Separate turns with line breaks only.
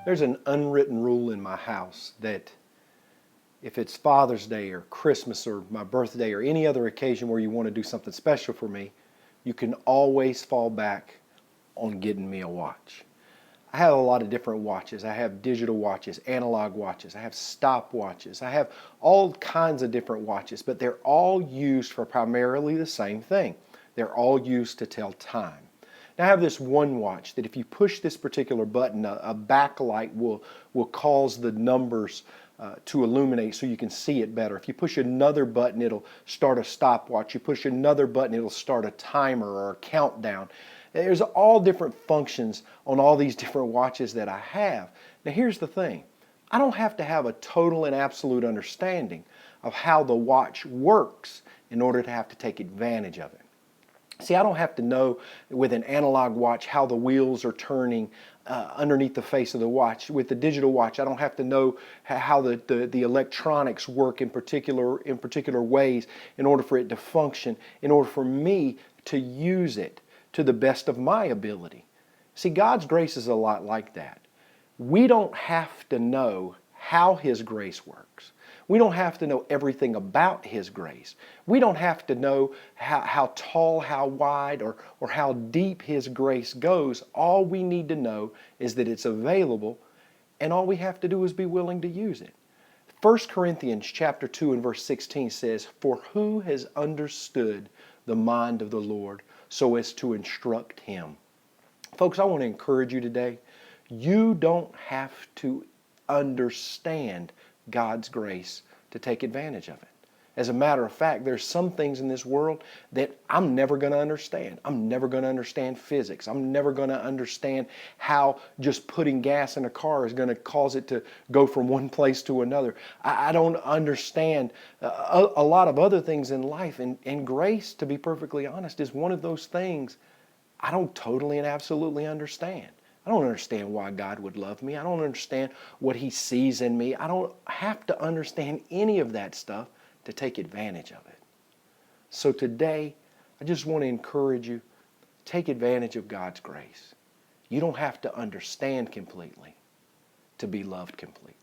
There's an unwritten rule in my house that if it's Father's Day or Christmas or my birthday or any other occasion where you want to do something special for me, you can always fall back on getting me a watch. I have a lot of different watches. I have digital watches, analog watches, I have stopwatches, I have all kinds of different watches, but they're all used for primarily the same thing. They're all used to tell time. Now I have this one watch that if you push this particular button, a backlight will cause the numbers to illuminate so you can see it better. If you push another button, it'll start a stopwatch. You push another button, it'll start a timer or a countdown. There's all different functions on all these different watches that I have. Now here's the thing. I don't have to have a total and absolute understanding of how the watch works in order to have to take advantage of it. See, I don't have to know with an analog watch how the wheels are turning underneath the face of the watch. With the digital watch, I don't have to know how the electronics work in particular ways in order for it to function, in order for me to use it to the best of my ability. See, God's grace is a lot like that. We don't have to know how His grace works. We don't have to know everything about His grace. We don't have to know how tall, how wide, or how deep His grace goes. All we need to know is that it's available, and all we have to do is be willing to use it. 1 Corinthians chapter 2 and verse 16 says, "For who has understood the mind of the Lord so as to instruct Him?" Folks, I want to encourage you today. You don't have to understand God's grace to take advantage of it. As a matter of fact, there's some things in this world that I'm never going to understand. I'm never going to understand physics. I'm never going to understand how just putting gas in a car is going to cause it to go from one place to another. I don't understand a lot of other things in life. And grace, to be perfectly honest, is one of those things I don't totally and absolutely understand. I don't understand why God would love me. I don't understand what He sees in me. I don't have to understand any of that stuff to take advantage of it. So today, I just want to encourage you, take advantage of God's grace. You don't have to understand completely to be loved completely.